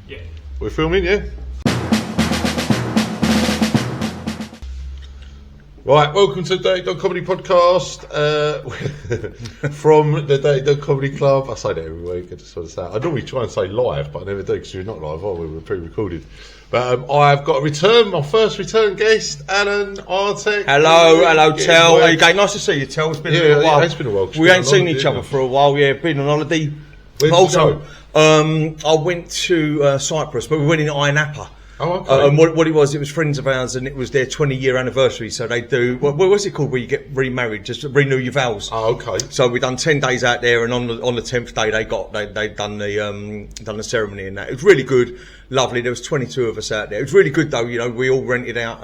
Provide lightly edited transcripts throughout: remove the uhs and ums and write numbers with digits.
Yeah. We're filming, yeah? Right, welcome to the Dirty Dog Comedy Podcast from the Dirty Dog Comedy Club. I say that every week, I just want to say it. I normally try and say live, but I never do because we're not live, we were pre-recorded. But I've got my first return guest, Alan Artek. Hello, Tel. How you going? Nice to see you, Tel. It's been a little while. Yeah, it's been a while. We ain't seen each other for a while, been on holiday. Where did you go? I went to Cyprus, but we went in Ayia Napa. Oh, okay. And what it was friends of ours, and it was their 20-year anniversary. So they do what's it called where you get remarried, just renew your vows. Oh, okay. So we done 10 days out there, and on the 10th day they done the ceremony and that. It was really good, lovely. There was 22 of us out there. It was really good though. You know, we all rented out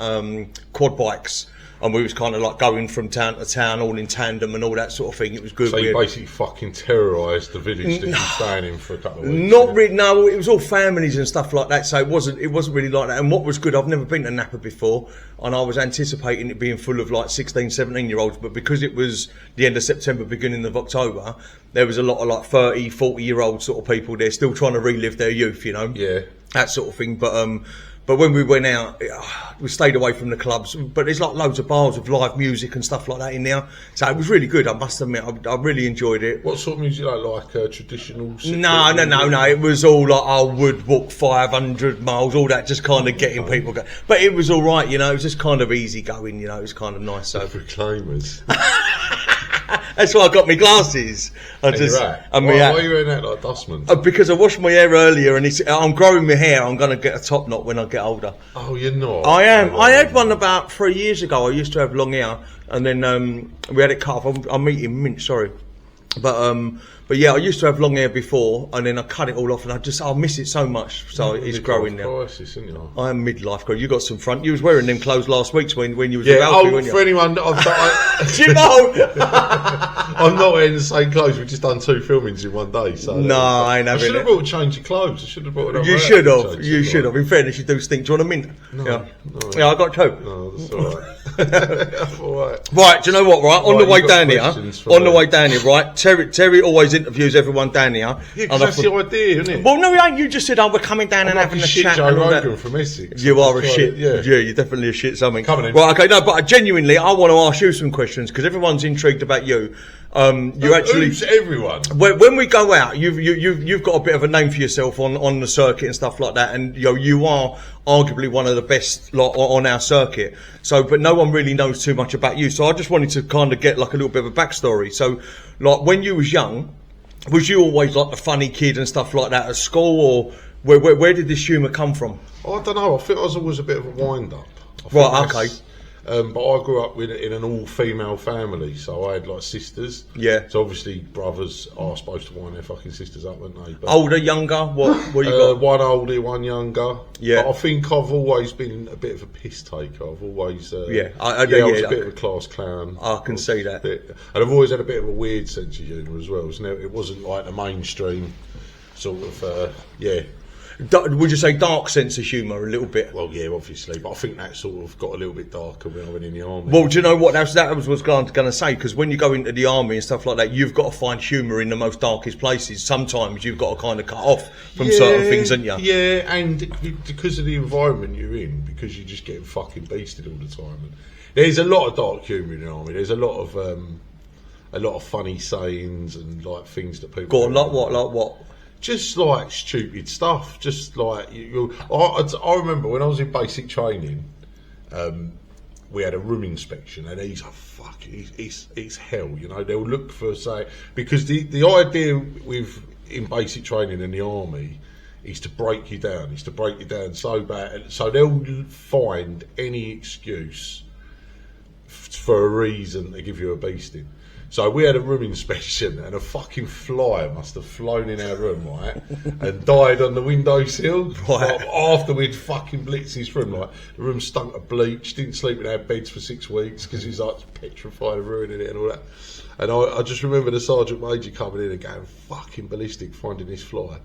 quad bikes. And we was kind of like going from town to town, all in tandem and all that sort of thing. It was good. So you basically fucking terrorised the village that you were staying in for a couple of weeks. Not really. No, it was all families and stuff like that. So it wasn't really like that. And what was good, I've never been to Napa before, and I was anticipating it being full of like 16, 17-year-olds. But because it was the end of September, beginning of October, there was a lot of like 30, 40-year-old sort of people there still trying to relive their youth. You know, that sort of thing. But when we went out, we stayed away from the clubs. But there's like loads of bars with live music and stuff like that in there. So it was really good, I must admit. I really enjoyed it. What sort of music like traditional? No. It was all like, I would walk 500 miles, all that, just kind of getting people going. But it was all right, you know. It was just kind of easy going, you know. It was kind of nice. So. Proclaimers. That's why I got my glasses. Why are you wearing that like a dustman? Because I washed my hair earlier, and I'm growing my hair. I'm going to get a top knot when I get older. Oh, you're not? I am. I had one about 3 years ago. I used to have long hair, and then we had it cut off. I'm eating mint, sorry. But yeah, I used to have long hair before, and then I cut it all off, and I miss it so much. So it's growing now. Crisis, isn't it? I am midlife girl. You got some front. You was wearing them clothes last week when you was with Alfie, weren't you? For anyone, I'm not wearing the same clothes. We've just done 2 filmings in one day. So no, I ain't having it. I should have brought a change of clothes. I should have brought it. You should have. You should have. In fairness, you do stink. Do you want a mint? No. Yeah, I got 2. No, that's all right. All right. Right, do you know what? Right, on the way down here, right. Terry always interviews everyone down here. Yeah, because that's the idea, isn't it? Well, no, it ain't. You just said, we're coming down and having a chat. Joe Rogan from Essex. You are a shit. Yeah, you're definitely a shit something. Coming in. Right, okay, no, but genuinely, I want to ask you some questions because everyone's intrigued about you. Who's everyone? When we go out, you've got a bit of a name for yourself on the circuit and stuff like that, and you are arguably one of the best on our circuit. So, but no one really knows too much about you. So I just wanted to kind of get like a little bit of a backstory. So, like when you was young, was you always like the funny kid and stuff like that at school, or where did this humour come from? I don't know. I think I was always a bit of a wind-up. Right, okay. But I grew up in an all-female family, so I had like sisters. Yeah. So obviously brothers are supposed to wind their fucking sisters up, aren't they? But, older, younger? What you got? One older, one younger. Yeah. But I think I've always been a bit of a piss taker. I've always I was a bit of a class clown. I can see that. And I've always had a bit of a weird sense of humour as well. It wasn't like the mainstream sort of Would you say dark sense of humour a little bit? Well, yeah, obviously, but I think that sort of got a little bit darker when I went in the army. Well, do you know what? That was what I was going to say, because when you go into the army and stuff like that, you've got to find humour in the most darkest places. Sometimes you've got to kind of cut off from certain things, haven't you? Yeah, and because of the environment you're in, because you're just getting fucking beasted all the time. And there's a lot of dark humour in the army. There's a lot of funny sayings and like things that people. Go on, like what? Just like stupid stuff. Just like I remember when I was in basic training, we had a room inspection, and he's like, "Fuck, it's hell." You know, they'll look for because the idea in basic training in the army is to break you down. Is to break you down so bad, so they'll find any excuse for a reason to give you a beasting. So we had a room inspection, and a fucking fly must have flown in our room, right, and died on the windowsill. Right. After we'd fucking blitzed his room, like the room stunk of bleach. Didn't sleep in our beds for 6 weeks because he was like petrified of ruining it and all that. And I just remember the sergeant major coming in and going fucking ballistic, finding this fly.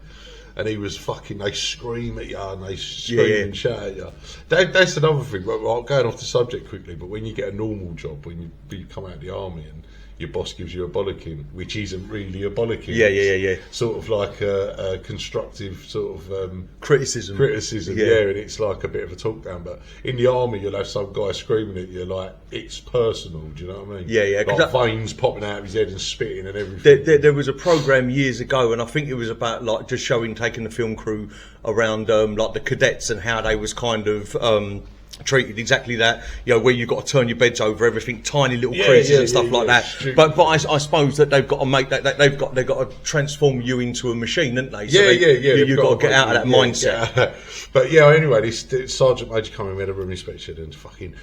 And he was fucking, they scream at you and they scream and shout at you. That's another thing, going off the subject quickly, but when you get a normal job, when you come out of the army and your boss gives you a bollocking, which isn't really a bollocking. Yeah. Sort of like a constructive sort of Criticism. Yeah, and it's like a bit of a talk down. But in the army, you'll have some guy screaming at you like it's personal. Do you know what I mean? Yeah. Like veins popping out of his head and spitting and everything. There was a program years ago, and I think it was about like just taking the film crew around like the cadets and how they was kind of treated exactly that, where you've got to turn your beds over, everything, tiny little creases and stuff like that. Stupid. But I suppose that they've got to make that they've got to transform you into a machine, haven't they? So you've got to get out of that mindset. Yeah. But anyway, this Sergeant Major come in, we had a room inspection and fucking,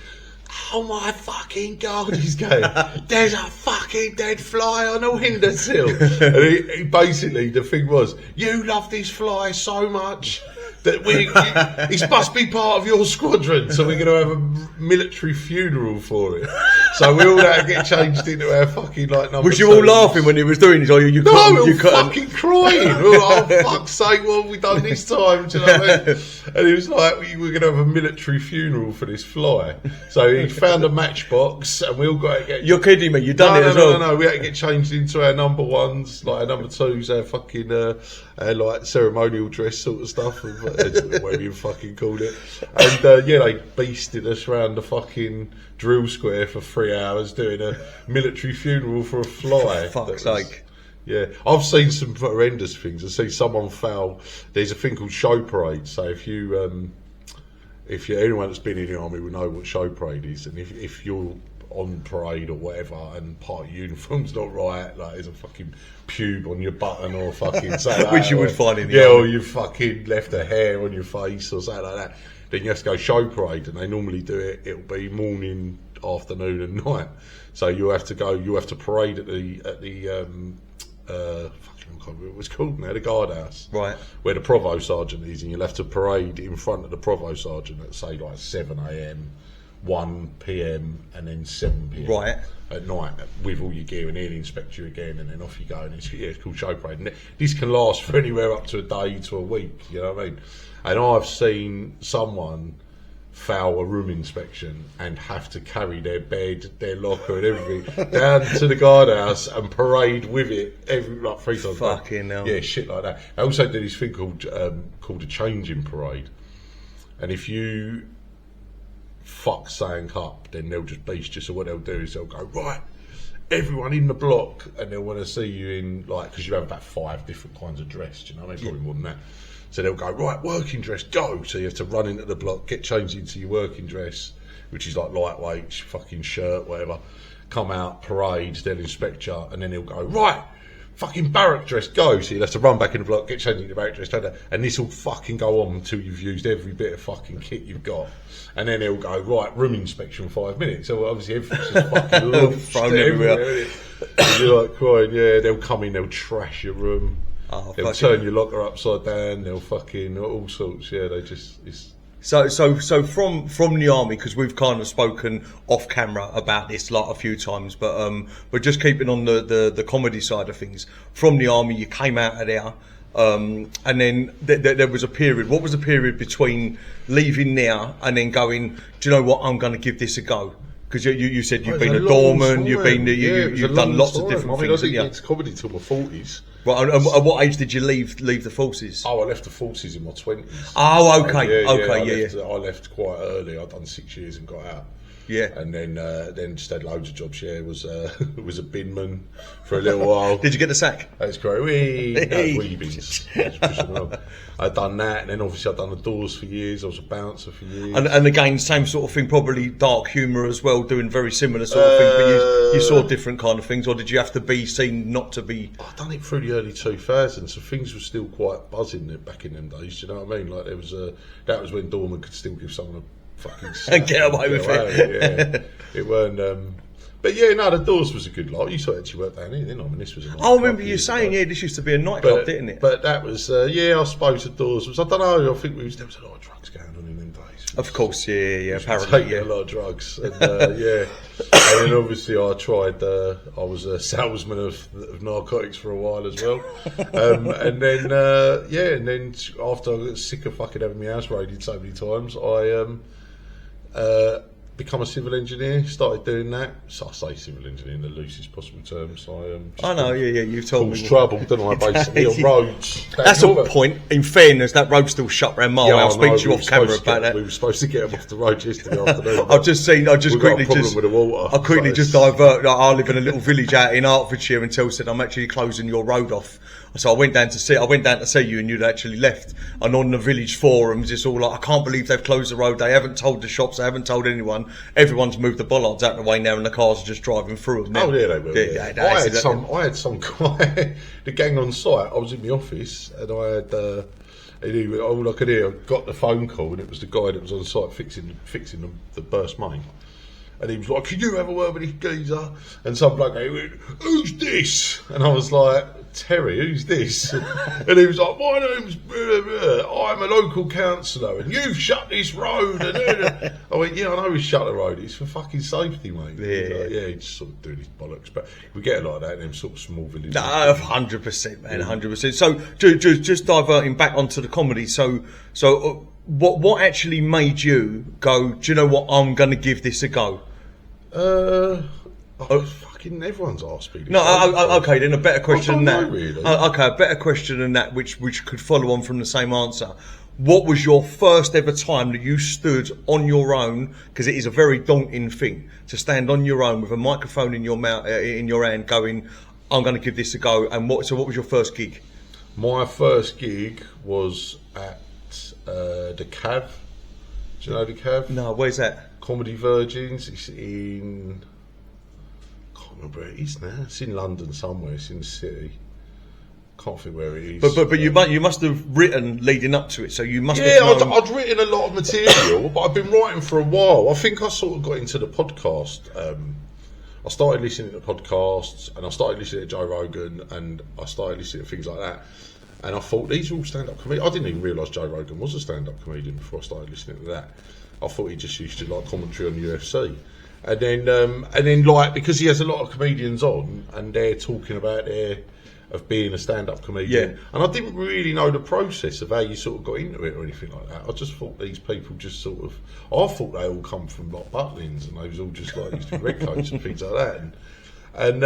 oh my fucking God, he's going, there's a fucking dead fly on the windowsill. And he basically, the thing was, you love this fly so much that it must be part of your squadron, so we're going to have a military funeral for it. So we all had to get changed into our fucking like number. Was you all laughing when he was doing this? Or you no, we were fucking crying. We were like, oh fuck's sake, what have we done this time? Do you know what I mean? And it was like we were going to have a military funeral for this fly. So he found a matchbox, and we all got to get. You're kidding me? You've done it as well? No. We had to get changed into our number ones, like our number twos, our fucking like ceremonial dress sort of stuff, whatever you fucking called it. And they beasted us around the fucking drill square for 3 hours doing a military funeral for a fly. For fuck's sake. Yeah, I've seen some horrendous things. I've seen someone foul. There's a thing called show parade. So if you anyone that's been in the army will know what show parade is, and if you're on parade or whatever and part of your uniform's not right, like there's a fucking pube on your button or fucking something like which you would find in the army. army. Or you fucking left a hair on your face or something like that, then you have to go show parade, and they normally do it'll be morning, afternoon and night. So you have to parade at the fucking, I can't remember what it was called now, the guardhouse, right, where the provost sergeant is, and you'll have to parade in front of the provost sergeant at say like 7 a.m, 1 p.m, and then 7 p.m. right, at night with all your gear, and he'll inspect you again, and then off you go. And it's called show parade, and this can last for anywhere up to a day to a week. You know what I mean? And I've seen someone foul a room inspection and have to carry their bed, their locker, and everything down to the guardhouse and parade with it every like 3 times. Fucking hell. Yeah, shit like that. I also did this thing called a changing parade, and if you fuck something up, then they'll just beast you. So what they'll do is they'll go, right, everyone in the block, and they'll want to see you in, like, because you have about 5 different kinds of dress, do you know what I mean? Probably more than that. So they'll go, right, working dress, go. So you have to run into the block, get changed into your working dress, which is like lightweight, fucking shirt, whatever. Come out, parade, they'll inspect you, and then he'll go, right, fucking barrack dress, go. So you'll have to run back in the block, get changed into barrack dress, and this will fucking go on until you've used every bit of fucking kit you've got. And then he'll go, right, room inspection 5 minutes. So obviously everything's just fucking launched thrown everywhere. And you're like crying, yeah, they'll come in, they'll trash your room. Oh, they'll turn your locker upside down, they'll fucking all sorts, yeah, they just... So from the army, because we've kind of spoken off camera about this like a few times, but just keeping on the comedy side of things, from the army you came out of there, and then there was a period. What was the period between leaving there and then going, do you know what, I'm going to give this a go? Because you said you've been a doorman, you've done lots of different things. I didn't get into comedy till my 40s. Right, and at what age did you leave the forces? Oh, I left the forces in my 20s. Oh, okay, I left quite early. I'd done 6 years and got out. Yeah, and then just had loads of jobs. Yeah, was a binman for a little while. Did you get the sack? That's great. Wheelie bins. I'd done that, and then obviously I'd done the doors for years. I was a bouncer for years. And again, same sort of thing. Probably dark humour as well, doing very similar sort of things. But you saw different kind of things, or did you have to be seen not to be? I'd done it through the early 2000s, so things were still quite buzzing back in them days. Do you know what I mean? Like there was that was when doorman could still give someone a fucking and get away with it. Yeah, it weren't. But yeah, no, the Doors was a good lot. You saw it actually work down here, didn't I? I mean, this was a night I remember you saying, this used to be a nightclub, didn't it? But that was, I suppose the Doors was, I don't know, I think there was a lot of drugs going on in them days. Of course, yeah, apparently. Taking a lot of drugs. And, yeah. And then obviously I tried, I was a salesman of narcotics for a while as well. And then after I got sick of fucking having my house raided so many times, I become a civil engineer. Started doing that. So I say civil engineer in the loosest possible terms. I know, yeah, you've told me. Trouble, don't I? Basically on roads. That's a point. In fairness, that road's still shut round my way. I'll speak to you off camera about that. We were supposed to get them off the road yesterday afternoon. I just quickly with the water. I quickly just divert. I live in a little village out in Hertfordshire, and Tel said I'm actually closing your road off. So I went down to see you, and you'd actually left. And on the village forums, it's all like, I can't believe they've closed the road. They haven't told the shops. They haven't told anyone. Everyone's moved the bollards out of the way now, and the cars are just driving through them. Oh yeah, they will. Yeah. I had some guy, the gang on site. I was in the office, and I had. All I could hear, I got the phone call, and it was the guy that was on site fixing the burst main. And he was like, "Can you have a word with this geezer?" And some bloke went, "Who's this?" And I was like, "Terry, who's this?" And he was like, "My name's blah, blah, blah. I'm a local councillor, and you've shut this road." And I went, "Yeah, I know we shut the road. It's for fucking safety, mate." Yeah, like, he's just sort of doing his bollocks. But we get a lot of that in them sort of small villages. 100%, man, 100%. So just diverting back onto the comedy. So what actually made you go, "Do you know what? I'm going to give this a go"? Fucking everyone's asked me. Okay, then a better question than that. Really. Okay, a better question than that, which could follow on from the same answer. What was your first ever time that you stood on your own? Because it is a very daunting thing to stand on your own with a microphone in your mouth, in your hand, going, "I'm going to give this a go." And what was your first gig? My first gig was at the Cav. Do you know the Cav? No, where's that? Comedy Virgins. It's in. I can't remember where it is now. It's in London somewhere. It's in the city. Can't think where it is. But you must have written leading up to it, so you must. Yeah, I'd written a lot of material, but I've been writing for a while. I think I sort of got into the podcast. I started listening to podcasts, and I started listening to Joe Rogan, and I started listening to things like that. And I thought, these are all stand-up comedians. I didn't even realise Joe Rogan was a stand-up comedian before I started listening to that. I thought he just used to like commentary on UFC. And then like, because he has a lot of comedians on, and they're talking about of being a stand-up comedian. Yeah. And I didn't really know the process of how you sort of got into it or anything like that. I just thought these people just sort of, I thought they all come from like Butlins, and they was all just like used to redcoats and things like that. And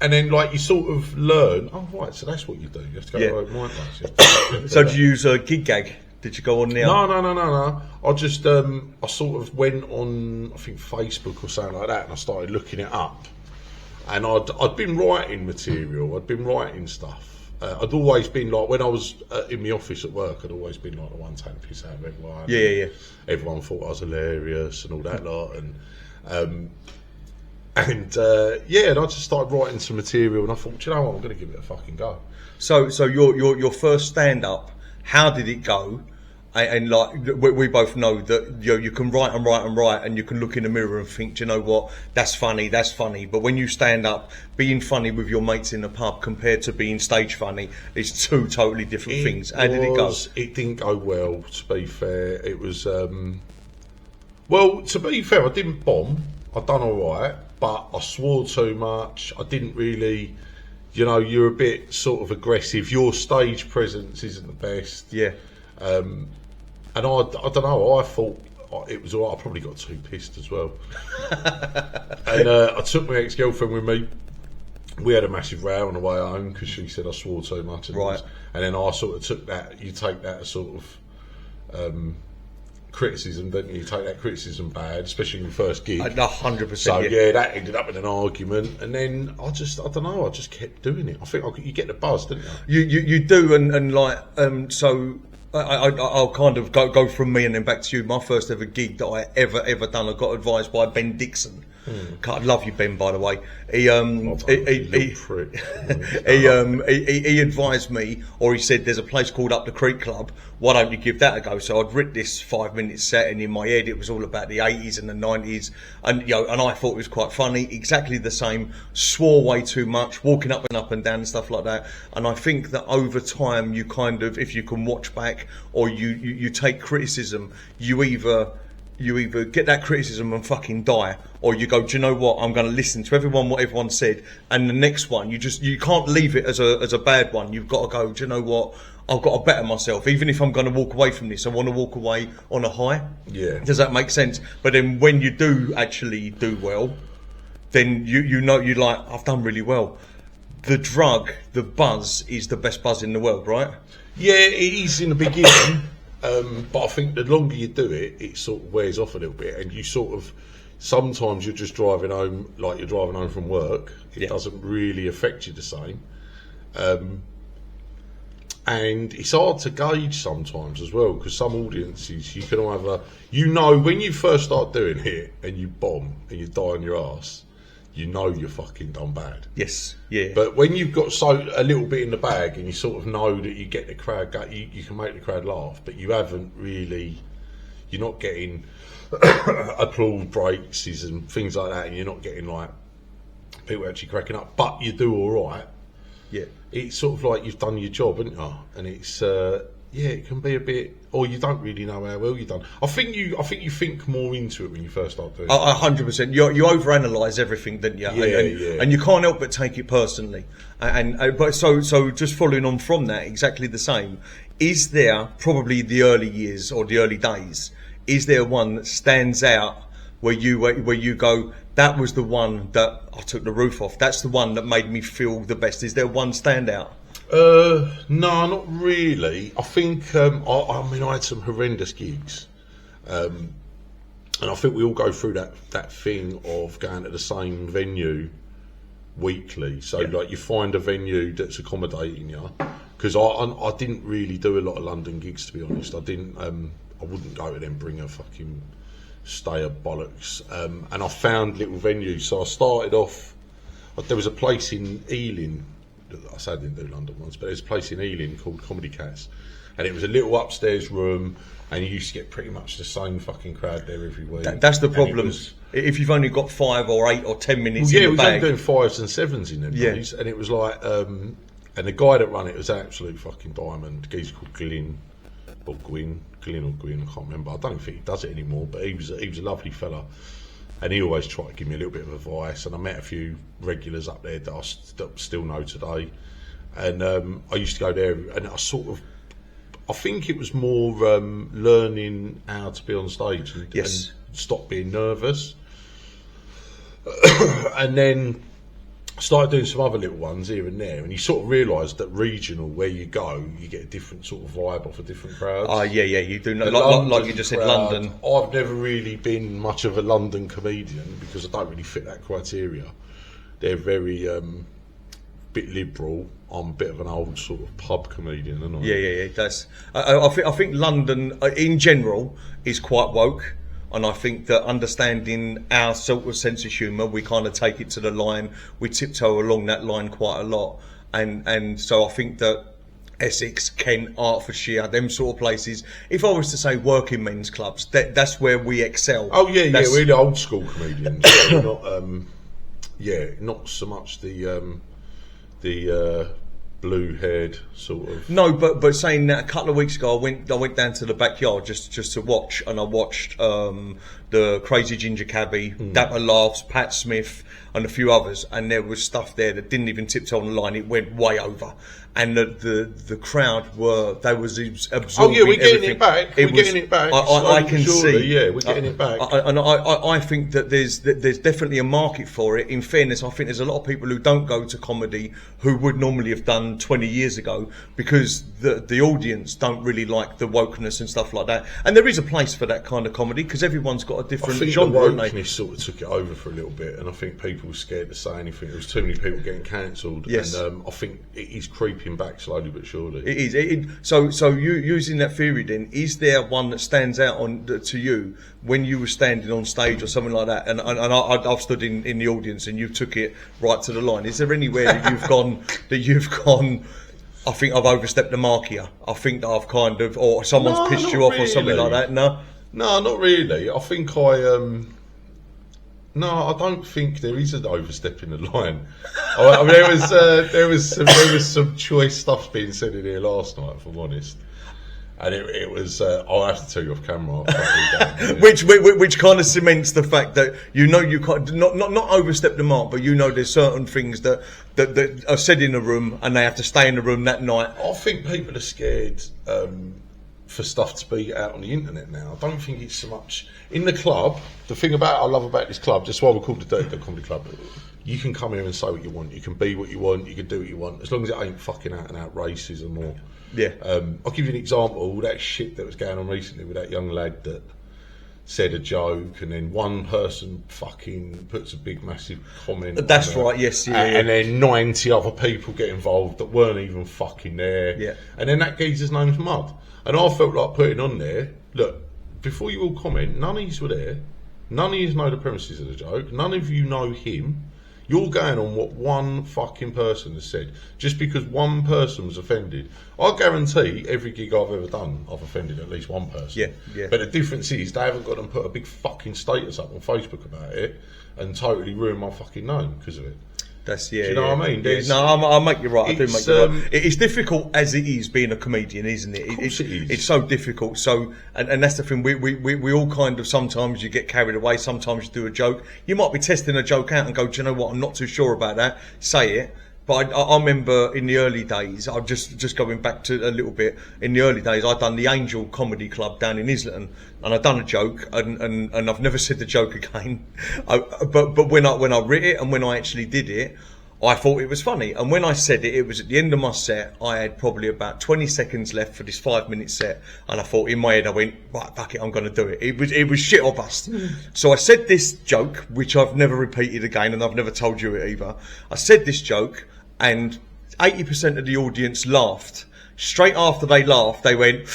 then like you sort of learn, oh right, so that's what you do. You have to go to open mic nights. So did you use a gig gag? Did you go on there? No. I just I sort of went on, I think, Facebook or something like that, and I started looking it up. And I'd been writing material. I'd been writing stuff. I'd always been like, when I was in the office at work, I'd always been like the one taking the piss out of everyone. Yeah. Everyone thought I was hilarious and all that lot. And I just started writing some material, and I thought, you know what, I'm going to give it a fucking go. So your first stand up, how did it go? And like we both know that you can write, and you can look in the mirror and think, do you know what, that's funny. But when you stand up, being funny with your mates in the pub compared to being stage funny is two totally different things. How did it go? It didn't go well, to be fair. It was well, to be fair, I didn't bomb. I done all right, but I swore too much. I didn't really, you're a bit sort of aggressive. Your stage presence isn't the best. Yeah. And I don't know, I thought it was all right. I probably got too pissed as well. And I took my ex-girlfriend with me. We had a massive row on the way home because she said I swore too much. And then I sort of took that, you take that as sort of criticism, don't you? You take that criticism bad, especially in your first gig. 100%. So that ended up in an argument, and then I don't know, I just kept doing it. I think you get the buzz, don't you? You do, and like so. I'll kind of go from me and then back to you. My first ever gig that I ever done, I got advised by Ben Dixon. I love you, Ben, by the way. He advised me, or he said, there's a place called Up the Creek Club, why don't you give that a go? So I'd written this 5-minute set, and in my head it was all about the 80s and the 90s, and and I thought it was quite funny, exactly the same, swore way too much, walking up and down and stuff like that. And I think that over time, you kind of, if you can watch back or you take criticism, you either you either get that criticism and fucking die, or you go, do you know what? I'm going to listen to what everyone said, and the next one you can't leave it as a bad one. You've got to go, do you know what? I've got to better myself. Even if I'm going to walk away from this, I want to walk away on a high. Yeah. Does that make sense? But then when you do actually do well, then you know you're like, I've done really well. The drug, the buzz, is the best buzz in the world, right? Yeah, it is in the beginning, but I think the longer you do it, it sort of wears off a little bit, and you sort of, sometimes you're just driving home like you're driving home from work. It doesn't really affect you the same. And it's hard to gauge sometimes as well, because some audiences, you can either, when you first start doing it and you bomb and you die on your ass, you know you're fucking done bad. Yes, yeah. But when you've got a little bit in the bag and you sort of know that you get the crowd go, you can make the crowd laugh, but you haven't really, you're not getting applause breaks and things like that, and you're not getting like people actually cracking up, but you do all right. Yeah. It's sort of like you've done your job, haven't you? And it's it can be a bit, or you don't really know how well you've done. I think you think more into it when you first start doing it. 100%. You overanalyze everything, don't you? And you can't help but take it personally. But so just following on from that, exactly the same. Is there, probably the early years or the early days, is there one that stands out where you go, that was the one that I took the roof off? That's the one that made me feel the best. Is there one standout? No, not really. I think I had some horrendous gigs, and I think we all go through that thing of going to the same venue weekly. So like you find a venue that's accommodating you. Because I didn't really do a lot of London gigs, to be honest. I wouldn't go to them, bring a fucking stay of bollocks. And I found little venues. So I started off. There was a place in Ealing. I said I didn't do London once, but there's a place in Ealing called Comedy Cats, and it was a little upstairs room, and you used to get pretty much the same fucking crowd there every week. That's the problem. If you've only got 5 or 8 or 10 minutes in the bag. Yeah, we was only doing 5s and 7s in them days, and it was like, and the guy that ran it was an absolute fucking diamond. He's called Glyn or Gwyn, I can't remember. I don't think he does it anymore, but he was a lovely fella. And he always tried to give me a little bit of advice, and I met a few regulars up there that I still know today. And I used to go there, and I think it was more learning how to be on stage and stop being nervous. And then started doing some other little ones here and there, and you sort of realise that regional, where you go, you get a different sort of vibe off of different crowds. You do know, like you just said, London. I've never really been much of a London comedian because I don't really fit that criteria. They're very bit liberal. I'm a bit of an old sort of pub comedian, aren't I? Yeah. That's. I think London in general is quite woke. And I think that understanding our sort of sense of humour, we kind of take it to the line. We tiptoe along that line quite a lot. And so I think that Essex, Kent, Hertfordshire, them sort of places, if I was to say working men's clubs, that's where we excel. Oh, yeah, we're the old school comedians. Not so much the blue-haired sort of. No, but saying that, a couple of weeks ago, I went down to the backyard just to watch, and I watched the Crazy Ginger Cabbie, Dapper Laughs, Pat Smith, and a few others, and there was stuff there that didn't even tiptoe on the line. It went way over, and the crowd was absorbing. Oh yeah, we're getting everything. it back. We're getting it back. I can see. Yeah, we're getting it back. I think that there's definitely a market for it. In fairness, I think there's a lot of people who don't go to comedy who would normally have done 20 years ago because the audience don't really like the wokeness and stuff like that. And there is a place for that kind of comedy because everyone's got a different genre. The wokeness sort of took it over for a little bit, and I think people were scared to say anything. There was too many people getting cancelled. Yes. And I think it is creeping back slowly but surely. It is. So you using that theory then, is there one that stands out to you when you were standing on stage or something like that? And I've stood in the audience and you took it right to the line. Is there anywhere that you've gone, I think I've overstepped the mark here. I think that I've kind of, or someone's pissed you off or something like that? No, not really. I think No, I don't think there is an overstepping the line. I mean, there was some choice stuff being said in here last night, if I'm honest. And it was, I'll have to tell you off camera. Yeah. Which kind of cements the fact that you can't not overstep the mark, but there's certain things that are said in a room and they have to stay in the room that night. I think people are scared for stuff to be out on the internet now. I don't think it's so much in the club. The thing I love about this club, just why we're called the Dirty Dog Comedy Club, you can come here and say what you want. You can be what you want. You can do what you want, as long as it ain't fucking out and out racism or. Yeah. I'll give you an example. All that shit that was going on recently with that young lad that said a joke, and then one person fucking puts a big massive comment. That's right. Yes. Yeah. And then 90 other people get involved that weren't even fucking there. Yeah. And then that geezer's name's Mud. And I felt like putting on there, look, before you all comment, none of you were there. None of you know the premises of the joke. None of you know him. You're going on what one fucking person has said. Just because one person was offended. I guarantee every gig I've ever done, I've offended at least one person. Yeah, yeah. But the difference is they haven't got to put a big fucking status up on Facebook about it and totally ruin my fucking name because of it. That's Do you know what I mean? Yeah, no, I'll make you right. I do make you right. It's difficult as it is being a comedian, isn't it? Of course it is. It's so difficult. So, and that's the thing. We all kind of, sometimes you get carried away. Sometimes you do a joke. You might be testing a joke out and go, do you know what? I'm not too sure about that. Say it. But I remember in the early days, I'm just going back to a little bit. In the early days, I'd done the Angel Comedy Club down in Islington, and I'd done a joke, and I've never said the joke again. But when I writ it and when I actually did it, I thought it was funny. And when I said it, it was at the end of my set. I had probably about 20 seconds left for this 5-minute set, and I thought in my head, I went, right, fuck it, I'm going to do it. It was shit or bust. So I said this joke, which I've never repeated again, and I've never told you it either. I said this joke, and 80% of the audience laughed. Straight after they laughed, they went,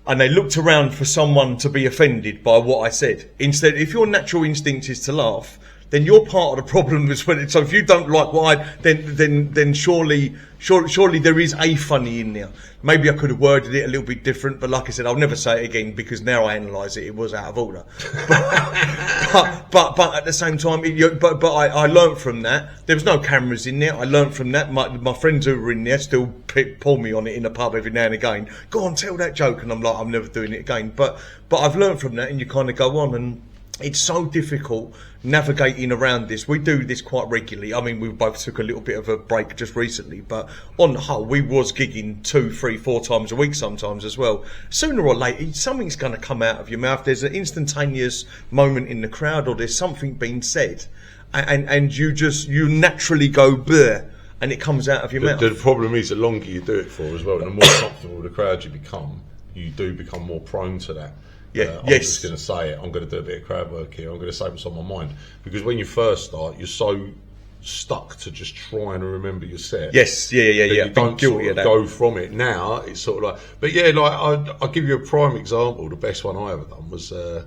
and they looked around for someone to be offended by what I said. Instead, if your natural instinct is to laugh, then you're part of the problem as well. So if you don't like what then surely there is a funny in there. Maybe I could have worded it a little bit different, but like I said, I'll never say it again because now I analyse it, it was out of order. but at the same time, I learnt from that. There was no cameras in there. I learnt from that. My friends who were in there still pull me on it in a pub every now and again. Go on, tell that joke, and I'm like, I'm never doing it again. But I've learnt from that, and you kind of go on and. It's so difficult navigating around this. We do this quite regularly. I mean, we both took a little bit of a break just recently, but on the whole, we was gigging 2, 3, 4 times a week sometimes as well. Sooner or later, something's going to come out of your mouth. There's an instantaneous moment in the crowd, or there's something being said, and you naturally go bleh, and it comes out of your mouth. The problem is, the longer you do it for as well, and the more comfortable the crowd you do become more prone to that. Yeah, I'm just going to say it. I'm going to do a bit of crowd work here. I'm going to say what's on my mind. Because when you first start, you're so stuck to just trying to remember your set. Yes, yeah. You don't sort of go from it. Now it's sort of like, but yeah, like I'll give you a prime example. The best one I ever done was a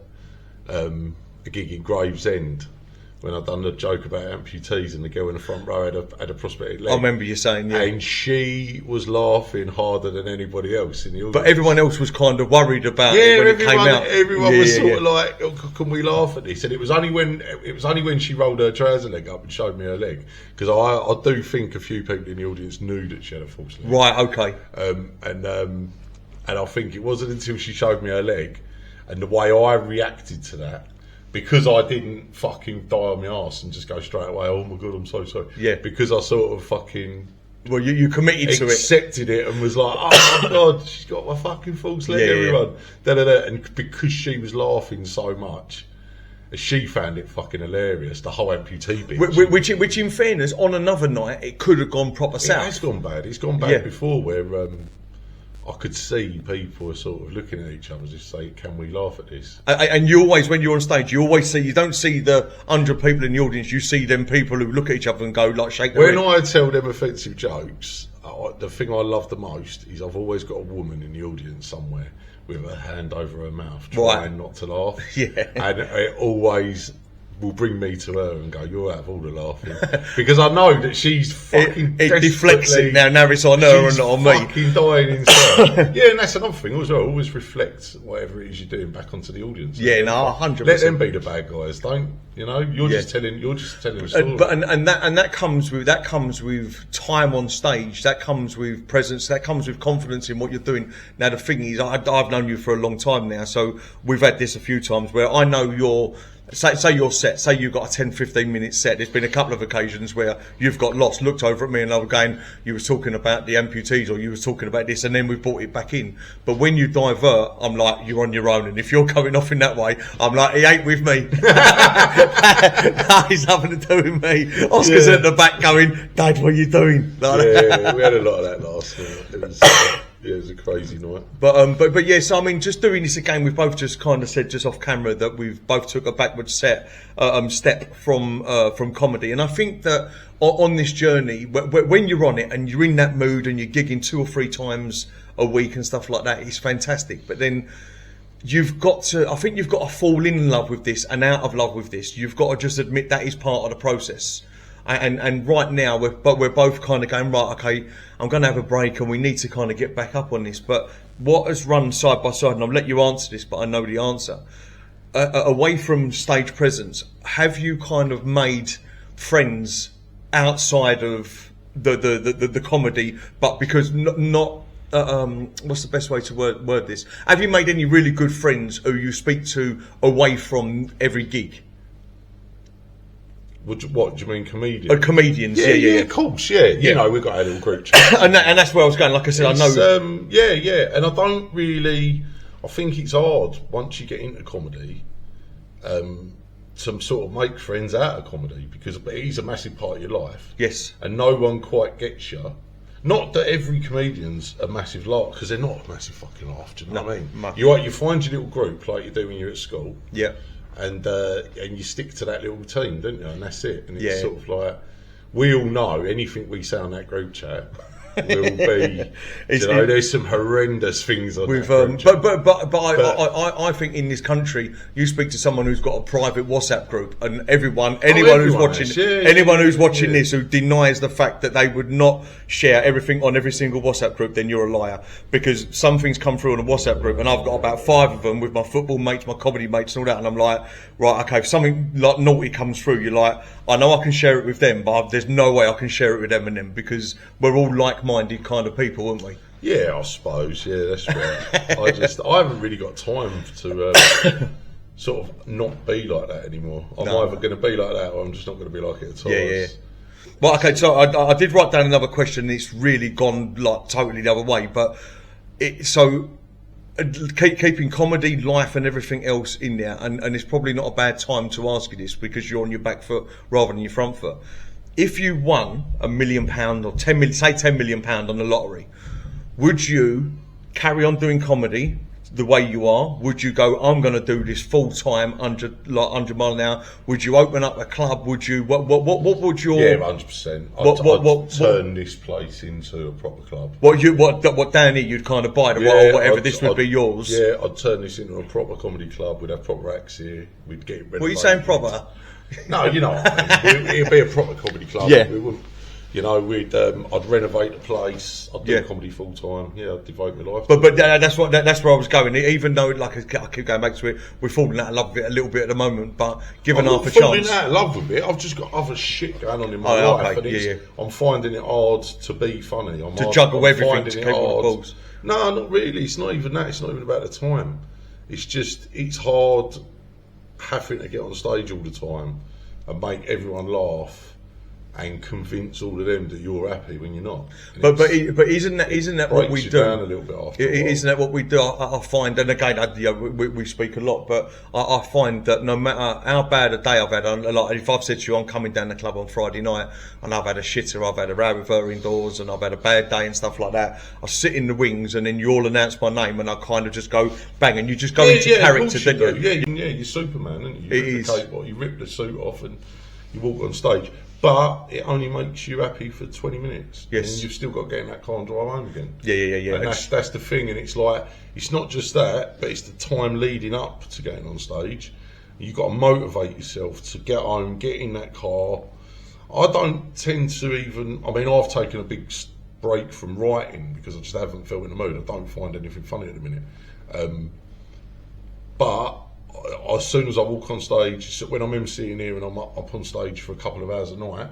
gig in Gravesend. When I'd done the joke about amputees and the girl in the front row had a prosthetic leg. I remember you saying, yeah. And she was laughing harder than anybody else in the audience. But everyone else was kind of worried about it when it came out. Everyone was sort of like, oh, can we laugh at this? And it was only when she rolled her trouser leg up and showed me her leg. Because I do think a few people in the audience knew that she had a false leg. Right, okay. And I think it wasn't until she showed me her leg and the way I reacted to that, because I didn't fucking die on my arse and just go straight away, oh my god, I'm so sorry. Yeah. Because I sort of fucking... Well, you committed to it. Accepted it and was like, oh my god, she's got my fucking false leg, everyone. Da-da-da. And because she was laughing so much, she found it fucking hilarious, the whole amputee bit. Which in fairness, on another night, it could have gone proper south. It's gone bad. It's gone bad before where... I could see people are sort of looking at each other and just say, can we laugh at this? And you always, when you're on stage, you always see, you don't see the 100 people in the audience, you see them people who look at each other and go, like, shake their head. When I tell them offensive jokes, the thing I love the most is I've always got a woman in the audience somewhere with her hand over her mouth, trying not to laugh. Yeah. And it always will bring me to her and go, "You're out of all the laughing," because I know that she's fucking. It deflects it now. Now it's on her and not on me. Fucking dying inside. Yeah, and that's another thing as well. Always reflect whatever it is you're doing back onto the audience. Yeah, no, 100%. Let them be the bad guys. Don't You're just telling a story. And that comes with time on stage. That comes with presence. That comes with confidence in what you're doing. Now the thing is, I've known you for a long time now, so we've had this a few times where I know you're. Say your set, say you've got a 10-15 minute set. There's been a couple of occasions where you've got lost, looked over at me and I was going, you were talking about the amputees or you were talking about this, and then we brought it back in. But when you divert, I'm like, you're on your own, and if you're going off in that way, I'm like, he ain't with me. He's nothing to do with me. Oscar's at the back going, Dad, what are you doing? Yeah, we had a lot of that last night. It was a crazy night. But yeah, so I mean, just doing this again, we've both just kind of said just off camera that we've both took a backward step from comedy, and I think that on this journey, when you're on it and you're in that mood and you're gigging 2 or 3 times a week and stuff like that, it's fantastic. But then you've got to fall in love with this and out of love with this. You've got to just admit that is part of the process. And right now we're both kind of going, right, okay, I'm going to have a break and we need to kind of get back up on this. But what has run side by side, and I'll let you answer this, but I know the answer, away from stage presence, have you kind of made friends outside of the comedy, but because not what's the best way to word this? Have you made any really good friends who you speak to away from every gig? What do you mean, comedians? Comedians, yeah, of course, yeah. You know, we've got a little group chat. and that's where I was going. Like I said, I know. Yeah, and I don't really. I think it's hard once you get into comedy, to sort of make friends out of comedy, because it is a massive part of your life. Yes. And no one quite gets you. Not that every comedian's a massive laugh, because they're not a massive fucking laugh. Do you know what I mean? You find your little group like you do when you're at school. Yeah. And you stick to that little team, don't you? And that's it. And it's sort of like, we all know anything we say on that group chat will be. There's some horrendous things on that group chat. But I think in this country, you speak to someone who's got a private WhatsApp group, and anyone who's watching this who denies the fact that they would not share everything on every single WhatsApp group, then you're a liar. Because some things come through on a WhatsApp group, and I've got about 5 of them with my football mates, my comedy mates, and all that, and I'm like, right, okay, if something like naughty comes through, you're like, I know I can share it with them, but there's no way I can share it with them and them, because we're all like-minded kind of people, aren't we? Yeah, I suppose. Yeah, that's right. I haven't really got time to sort of not be like that anymore. I'm either going to be like that, or I'm just not going to be like it at all. Yeah. Well, okay, so I did write down another question. It's really gone like totally the other way, but keeping comedy, life, and everything else in there, and it's probably not a bad time to ask you this because you're on your back foot rather than your front foot. If you won £1 million or £10 million on the lottery, would you carry on doing comedy the way you are? Would you go, I'm going to do this full time, 100 mile an hour? Would you open up a club? Would you? What would your? Yeah, 100%. I'd turn this place into a proper club. What down here you'd kind of buy the or whatever. This would be yours. Yeah, I'd turn this into a proper comedy club. We'd have proper acts here. We'd get renovated. What are you saying, proper? No, you know what I mean. It'd be a proper comedy club. Yeah. We wouldn't. You know, I'd renovate the place. I'd do comedy full time. Yeah, I'd devote my life. But that's where I was going. Even though, like, I keep going back to it, we're falling out of love with it a little bit at the moment. But given half a chance, I'm falling out of love with it. I've just got other shit going on in my life, and I'm finding it hard to be funny. To juggle everything to keep on the balls. No, not really. It's not even that. It's not even about the time. It's just it's hard having to get on stage all the time and make everyone laugh and convince all of them that you're happy when you're not. But isn't that what we do? Down a little bit after isn't that what we do? I find, and again, we speak a lot, but I find that no matter how bad a day I've had, like if I've said to you I'm coming down the club on Friday night and I've had a shitter, I've had a row with her indoors, and I've had a bad day and stuff like that, I sit in the wings and then you all announce my name and I kind of just go bang, and you just go into character, don't you? Yeah, you're Superman, aren't you? You rip the suit off and you walk on stage. But it only makes you happy for 20 minutes. Yes. And you've still got to get in that car and drive home again. Yeah. And that's the thing. And it's like, it's not just that, but it's the time leading up to getting on stage. You've got to motivate yourself to get home, get in that car. I don't tend to even. I mean, I've taken a big break from writing because I just haven't felt in the mood. I don't find anything funny at the minute. But as soon as I walk on stage, when I'm emceeing here and I'm up on stage for a couple of hours a night,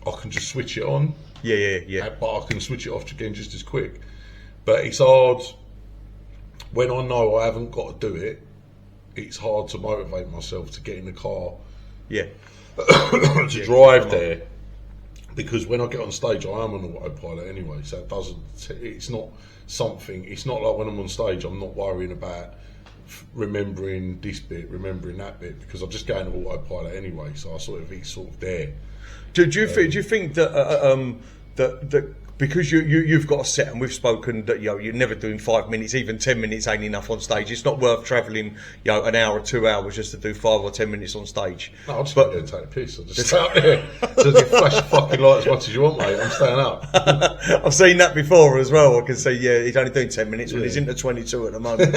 I can just switch it on. Yeah. But I can switch it off again just as quick. But it's hard when I know I haven't got to do it. It's hard to motivate myself to get in the car, to drive there, because when I get on stage, I am on autopilot anyway. So it doesn't. It's not something. It's not like when I'm on stage, I'm not worrying about remembering this bit, remembering that bit, because I'm just going to autopilot anyway. So I it's sort of there. Do you think that that because you've got a set, and we've spoken that you're never doing 5 minutes, even 10 minutes ain't enough on stage. It's not worth travelling an hour or 2 hours just to do 5 or 10 minutes on stage. No, I'll just go there and take a piss. I'll just stay up there. So you flash the fucking light as much as you want, mate. I'm staying up. I've seen that before as well. I can see he's only doing 10 minutes when he's into 22 at the moment.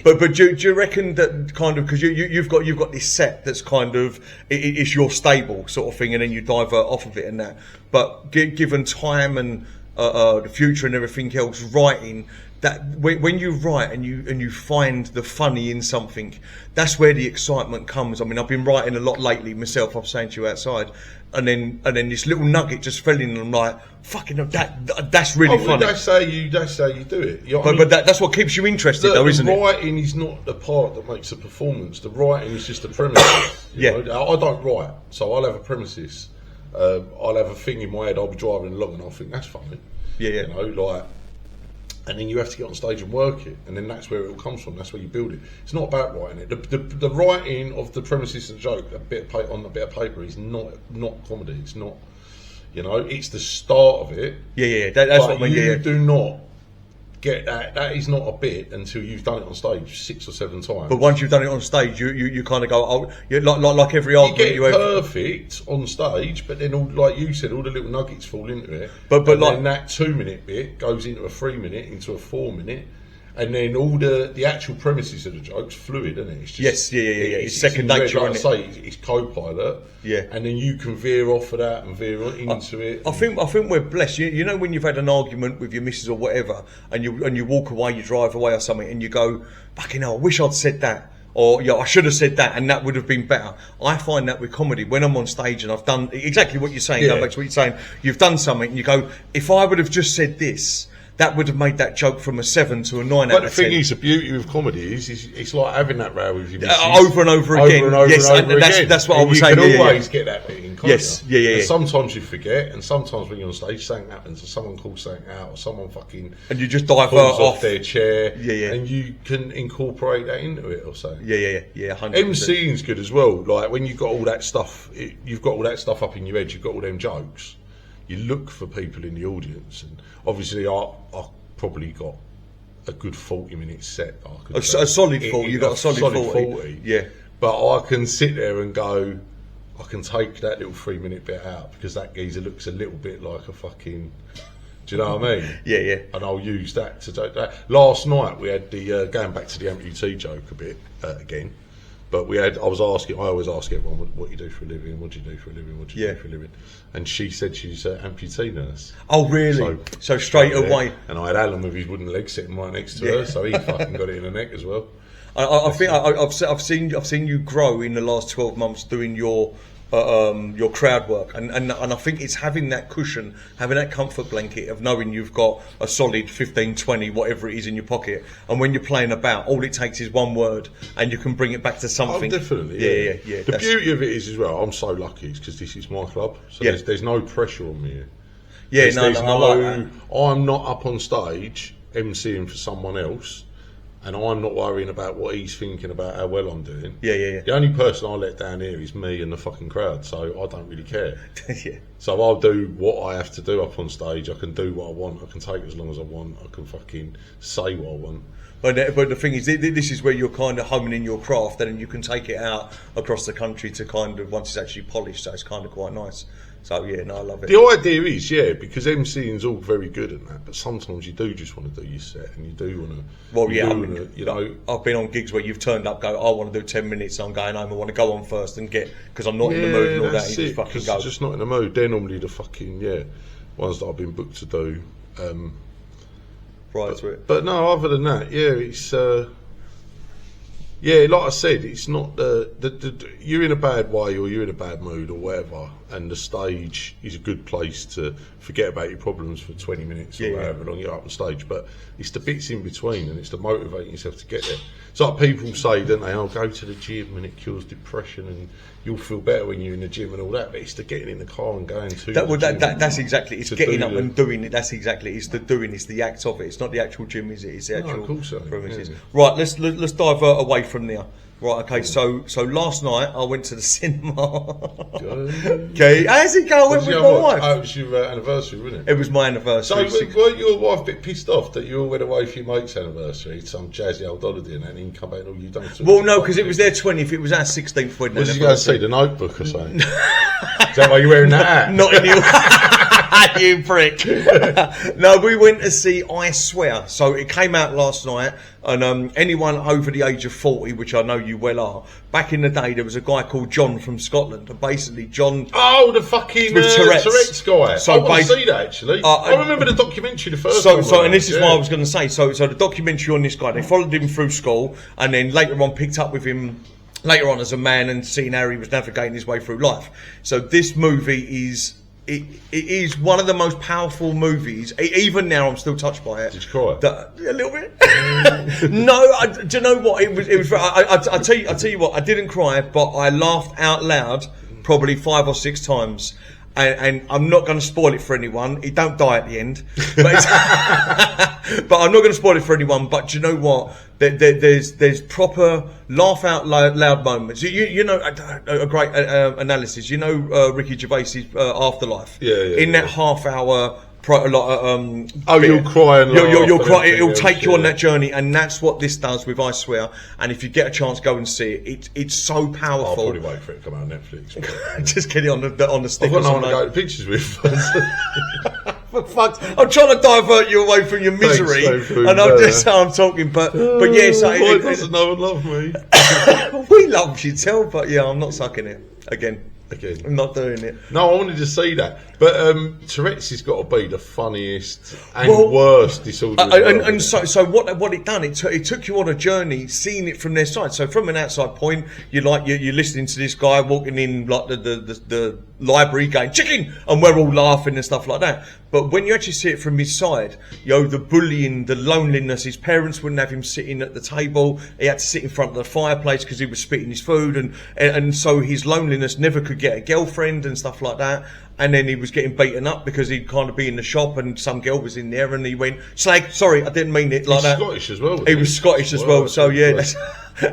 But do you reckon that kind of, because you've got this set that's kind of it's your stable sort of thing, and then you divert off of it and that. But given time and the future and everything else, writing, that when you write and you find the funny in something, that's where the excitement comes. I mean, I've been writing a lot lately myself. I'm saying to you outside, and then this little nugget just fell in, and I'm like, fucking that's really funny. That's how you do it. You know but that's what keeps you interested, though, isn't it? The writing is not the part that makes a performance. The writing is just the premises. You know? I don't write, so I'll have a premises. I'll have a thing in my head. I'll be driving along and I'll think that's funny. Yeah. You know, and then you have to get on stage and work it, and then that's where it all comes from. That's where you build it. It's not about writing it. The writing of the premises and joke on a bit of paper is not comedy. It's not. You know, it's the start of it. Yeah. That's what I mean. You do not get that. That is not a bit until you've done it on stage 6 or 7 times. But once you've done it on stage, you kind of go, like every argument you get perfect on stage, but then like you said, all the little nuggets fall into it. But then that 2-minute bit goes into a 3-minute, into a 4-minute. And then all the actual premises of the joke's fluid, isn't it? It's just, It's second nature, like isn't I say, it's co-pilot. Yeah. And then you can veer off of that and veer into it. I think we're blessed. You know, when you've had an argument with your missus or whatever, and you walk away, you drive away or something, and you go, fucking hell, I wish I'd said that. Or I should have said that, and that would have been better. I find that with comedy, when I'm on stage and I've done exactly what you're saying, going back to what you're saying, you've done something, and you go, if I would have just said this, that would have made that joke from a 7 to a 9 out of 10. But the thing is, the beauty of comedy is it's like having that row with your missus. Over and over again. That's what I was saying. You can always get that bit in, can't yes, you? Yeah. And sometimes you forget, and sometimes when you're on stage, something happens, or someone calls something out, or someone fucking... And you just divert off their chair. Yeah. And you can incorporate that into it, or so. Yeah, 100%. MCing's good as well. Like, when you've got all that stuff, you've got all that stuff up in your head, you've got all them jokes, you look for people in the audience, and obviously I probably got a good 40-minute set. A solid 40. You got a solid 40. Yeah. But I can sit there and go, I can take that little 3-minute bit out because that geezer looks a little bit like a fucking. Do you know what I mean? Yeah. And I'll use that to do that. Last night we had the going back to the amputee joke a bit again. But I always ask everyone, what you do for a living, what do you do for a living, what do you do for a living? And she said she's an amputee nurse. Oh, really? So straight away. And I had Alan with his wooden leg sitting right next to her, so he fucking got it in the neck as well. I think I've seen you grow in the last 12 months doing your crowd work, and I think it's having that cushion, having that comfort blanket of knowing you've got a solid 15, 20, whatever it is in your pocket, and when you're playing about, all it takes is one word and you can bring it back to something. Oh, definitely. Yeah. The beauty of it is as well, I'm so lucky because this is my club, so there's no pressure on me. I like that. I'm not up on stage emceeing for someone else, and I'm not worrying about what he's thinking about how well I'm doing. Yeah. The only person I let down here is me and the fucking crowd, so I don't really care. Yeah. So I'll do what I have to do up on stage. I can do what I want. I can take it as long as I want. I can fucking say what I want. But the thing is, this is where you're kind of homing in your craft, and then you can take it out across the country to kind of, once it's actually polished, so it's kind of quite nice. So yeah, no, I love it. The idea is, because MCing's all very good at that, but sometimes you do just want to do your set, and you do want to. Well, yeah, I've been on gigs where you've turned up, go, I want to do 10 minutes, I'm going home, I want to go on first and get, because I'm not in the mood and all that, and you just fucking go. Just not in the mood. They're normally the fucking ones that I've been booked to do. Right to it. But no, other than that, it's. Like I said, it's not you're in a bad way or you're in a bad mood or whatever, and the stage is a good place to forget about your problems for 20 minutes or however long you're up on stage. But it's the bits in between, and it's the motivating yourself to get there. It's like people say, don't they? Oh, go to the gym and it cures depression, and you'll feel better when you're in the gym and all that. But it's the getting in the car and going to the gym. That's exactly. It's getting up and doing it. That's exactly. It's the doing. It's the act of it. It's not the actual gym, is it? It's the actual. Of course so. Premises. Right. Let's divert away from there. Right, okay, so last night I went to the cinema. Okay, how's it go? I went with my wife. Oh, it was your anniversary, wasn't it? It was my anniversary. So weren't your wife a bit pissed off that you all went away for your mate's anniversary, some jazzy old holiday, and then you come back and all you don't? Well, no, because it was their 20th, it was our 16th wedding. Was you going to see The Notebook or something? Is that why you're wearing that hat? Not in your... You prick. No, we went to see I Swear. So it came out last night, and anyone over the age of 40, which I know you well are, back in the day there was a guy called John from Scotland, and basically John... Oh, the fucking Tourette's guy. So I want to see that, actually. I remember the documentary, the first one. So, and this is what I was going to say. So the documentary on this guy, they followed him through school, and then later on picked up with him later on as a man and seen how he was navigating his way through life. So this movie is... It is one of the most powerful movies. Even now, I'm still touched by it. Did you cry? A little bit. No, do you know what? It was. I tell you what. I didn't cry, but I laughed out loud probably 5 or 6 times. And I'm not going to spoil it for anyone. He don't die at the end, but I'm not going to spoil it for anyone. But do you know what? There's proper laugh out loud moments. You know a great analysis. You know Ricky Gervais's Afterlife. In that half hour. You'll cry and you'll cry. It'll take you on that journey, and that's what this does with I Swear. And if you get a chance, go and see it. It's so powerful. I'll probably wait for it to come out on Netflix. Just get it on the stick. I've got no one to go to pictures with. For fuck's, I'm trying to divert you away from your misery, and I'm just how I'm talking. But yeah, so why doesn't no one love me? We love you, tell, but yeah, I'm not sucking it again. I'm not doing it. No, I wanted to see that. But Tourette's has got to be the funniest and worst disorder. And so what it done? It took you on a journey, seeing it from their side. So from an outside point, you're listening to this guy walking in like the library going chicken, and we're all laughing and stuff like that. But when you actually see it from his side, the bullying, the loneliness, his parents wouldn't have him sitting at the table. He had to sit in front of the fireplace because he was spitting his food, and so his loneliness never could get a girlfriend and stuff like that. And then he was getting beaten up because he'd kind of be in the shop and some girl was in there and he went, slag, sorry, I didn't mean it like that. He's Scottish as well. He was Scottish as well, so yeah.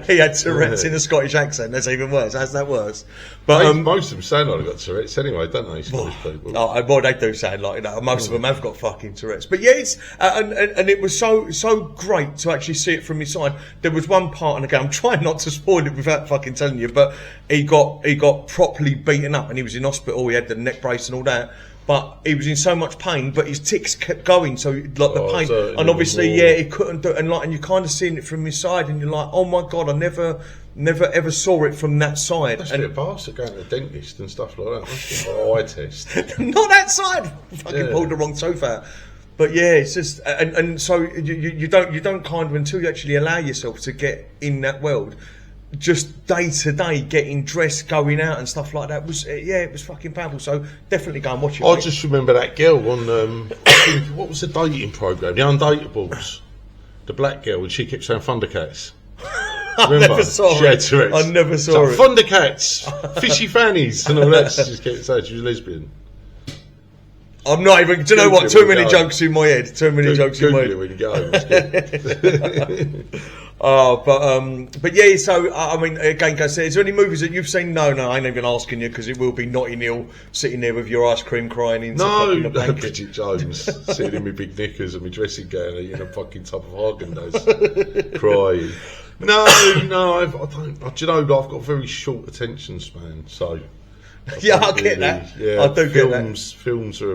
He had Tourette's in a Scottish accent. That's even worse. How's that worse? But most of them sound like they've got Tourette's anyway, don't they? Scottish people. Well, they do sound like most of them have got fucking Tourette's. But yeah, it's and it was so great to actually see it from his side. There was one part, and again, I'm trying not to spoil it without fucking telling you, but he got properly beaten up, and he was in hospital. He had the neck brace and all that. But he was in so much pain, but his tics kept going, so like the pain, and obviously, he couldn't do it, and you're kind of seeing it from his side, and you're like, oh my god, I never ever saw it from that side. That's a bit bastard going to the dentist and stuff like that. That's an eye test. Not that side. Fucking pulled the wrong sofa out. But yeah, it's just, and so you don't kind of, until you actually allow yourself to get in that world. Just day to day, getting dressed, going out and stuff like that it was fucking powerful. So definitely go and watch it. I just remember that girl on what was the dating program, The Undateables, the black girl, and she kept saying Thundercats. I never saw it. I never saw it. Thundercats, fishy fannies, and all that. She just kept saying she was lesbian. I'm not even. Do you know what? Too many jokes in my head. Too many jokes in my head. When you go home. But yeah. So I mean, again, guys, is there any movies that you've seen? No, I ain't even asking you because it will be Notting Hill sitting there with your ice cream crying into fucking a blanket. Bridget Jones sitting in my big knickers and my dressing gown, eating a fucking tub of Haagen-Dazs, crying. No, I don't. Do you know, I've got a very short attention span, so. Yeah, I get that. Yeah, I do get that. Films are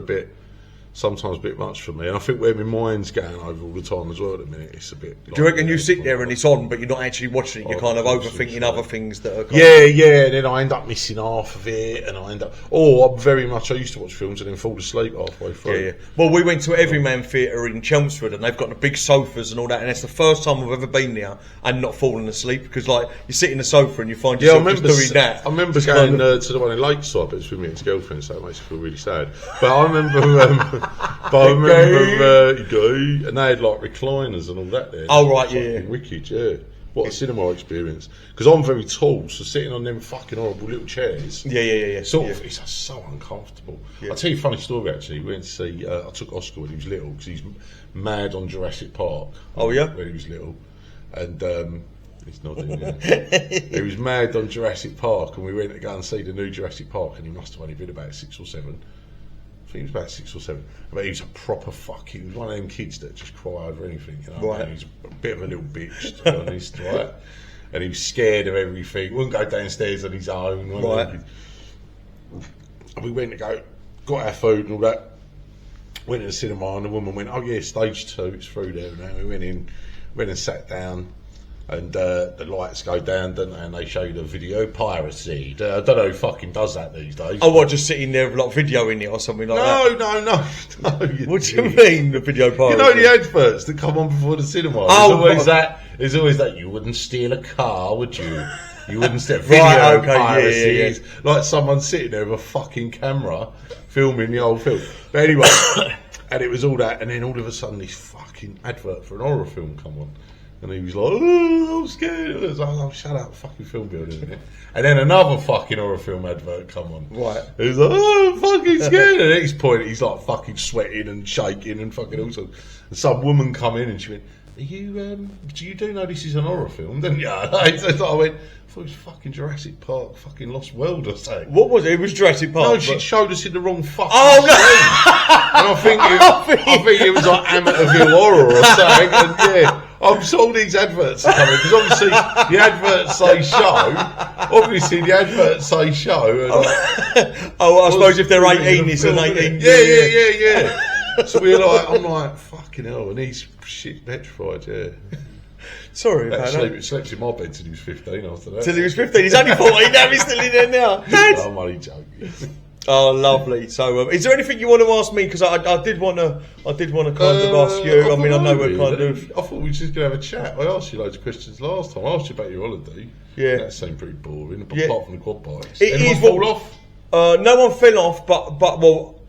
sometimes a bit much for me, and I think where my mind's going over all the time as well at the minute, it's a bit. Do you reckon you sit there and it's on, but you're not actually watching it? You're kind of overthinking other things that are. Yeah, and then I end up missing half of it, and I used to watch films and then fall asleep halfway through. Yeah. Well, we went to Everyman Theatre in Chelmsford, and they've got the big sofas and all that, and it's the first time I've ever been there and not fallen asleep, because like you sit in the sofa and you find yourself just doing that. I remember going to the one in Lakeside, but it's with me and his girlfriend, so it makes me feel really sad. But I remember. And they had like recliners and all that there. Oh right, yeah. Wicked, yeah. What a cinema experience. Because I'm very tall, so sitting on them fucking horrible little chairs. Yeah. It's so uncomfortable. Yeah. I'll tell you a funny story actually. We went to see, I took Oscar when he was little, because he's mad on Jurassic Park. Oh yeah? When he was little. And he's nodding, yeah. He was mad on Jurassic Park, and we went to go and see the new Jurassic Park, and he must have only been about 6 or 7. I think he was about 6 or 7. But he was a proper he was one of them kids that just cry over anything, you know. Right. And he's a bit of a little bitch, to be honest, right? And he was scared of everything. Wouldn't go downstairs on his own. Right. And we went to got our food and all that. Went to the cinema, and the woman went, "Oh yeah, stage 2, it's through there." And we went and sat down. And the lights go down, don't they? And they show you the video piracy. I don't know who fucking does that these days. Oh, what, just sitting there with like video in it or something like that? No. What do you mean, the video piracy? You know the adverts that come on before the cinema? There's always that, you wouldn't steal a car, would you? You wouldn't steal video piracy. Yeah. Like someone sitting there with a fucking camera filming the old film. But anyway, and it was all that, and then all of a sudden this fucking advert for an horror film come on. And he was like, "Oh, I'm scared." I was like, "Oh, shut up, fucking film building, isn't it?" And then another fucking horror film advert come on. Right. He was like, "Oh, I'm fucking scared." And at his point, he's like fucking sweating and shaking and fucking all sorts. And some woman come in and she went, "Are you, do you know this is an horror film?" Didn't you? So I went, I thought it was fucking Jurassic Park, fucking Lost World or something. What was it? It was Jurassic Park. No, she showed us in the wrong fucking Oh, no. And I think it was like Amityville horror or something. And yeah, I'm sure all these adverts are coming, because obviously the adverts say show. Obviously the adverts say show. And I suppose if they're 18, it's an 18. Yeah. So I'm like, fucking hell, and he's shit petrified, yeah. Sorry about that. Slept in my bed till he was 15 after that. Till he was 15. He's only 14 now. He's still in there now. No, I'm only joking. Oh, lovely. So, is there anything you want to ask me? Because I did want to kind of ask you. I mean, I know we're kind of. I thought we were just going to have a chat. I asked you loads of questions last time. I asked you about your holiday. Yeah. That seemed pretty boring, apart from the quad bikes. Anyone fall off? No one fell off, but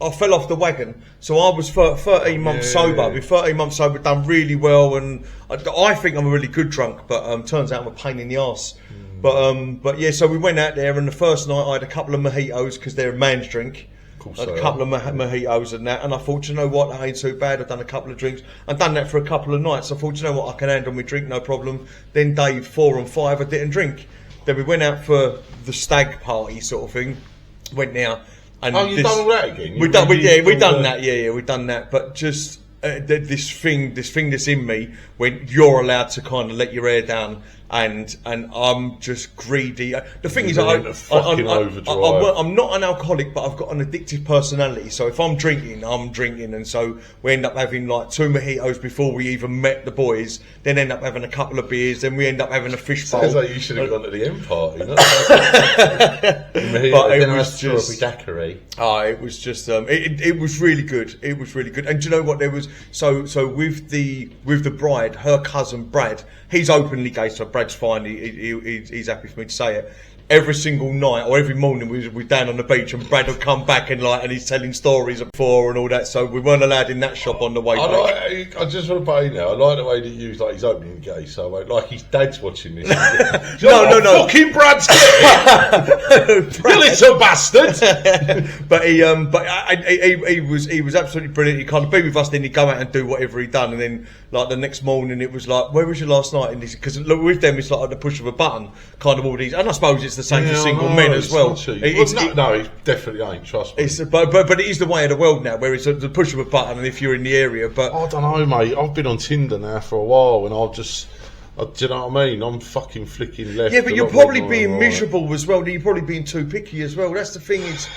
I fell off the wagon. So I was 13 months sober. I've been 13 months sober, done really well, and I think I'm a really good drunk. But turns out I'm a pain in the arse. But yeah, so we went out there, and the first night I had a couple of mojitos, because they're a man's drink. I had a couple of mojitos and that, and I thought, you know what, that ain't too bad. I've done a couple of drinks. I've done that for a couple of nights. I thought, you know what, I can handle my drink, no problem. Then day 4 and 5, I didn't drink. Then we went out for the stag party sort of thing. Went now. And you've done all that again? We've done that. Yeah, we've done that. But just this thing that's in me, when you're allowed to kind of let your hair down, and I'm just greedy. The thing is, I'm not an alcoholic, but I've got an addictive personality. So if I'm drinking, and so we end up having like 2 mojitos before we even met the boys. Then end up having a couple of beers. Then we end up having a fish bowl. Sounds like you should have gone to the M party. But it was just daiquiri. It was just it was really good. It was really good. And do you know what? There was so with the bride, her cousin Brad. He's openly gay, so Brad's fine. He's happy for me to say it. Every single night or every morning we're down on the beach, and Brad will come back and he's telling stories before and all that. So we weren't allowed in that shop on the way back. I just want to pay now. I like the way that you use he's opening gay, so like his dad's watching this. No. Fucking Brad's gay. You little bastard. But he was absolutely brilliant. He kind of be with us, then he'd go out and do whatever he'd done, and then like the next morning it was like, where was you last night? And because with them it's like at the push of a button, kind of all these. And I suppose it's the same for single men as well. No, he definitely ain't. Trust me. But it is the way of the world now, where it's at the push of a button, and if you're in the area. But I don't know, mate. I've been on Tinder now for a while, and Do you know what I mean? I'm fucking flicking left. Yeah, but a you're lot more probably than being right. miserable as well. You're probably being too picky as well. That's the thing. Is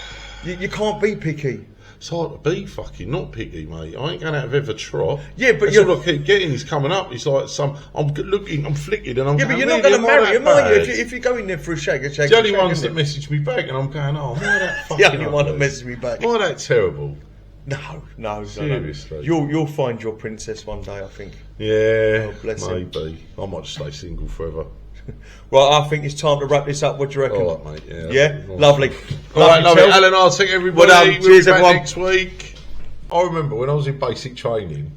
you can't be picky. It's hard to be fucking not picky, mate. I ain't going out of ever trot. Yeah, but that's you're- all I keep getting. He's coming up. It's like I'm looking, I'm flicking, and I'm Yeah, going, but you're not really, going to marry him, am I are you? that bad? If you go in there for a shag, The only ones that message me back, and I'm going, oh, why that fucking the only one that ugly? messages me back. Why that terrible? No. Seriously. You'll find your princess one day, I think. Yeah, Oh, bless him. maybe. I might just stay single forever. Well, I think it's time to wrap this up. What do you reckon? All right, mate. Yeah, Nice. lovely. All right, lovely. Tel. Alan Artek, everybody. Well done. We'll be Cheers, back everyone. next week. I remember when I was in basic training.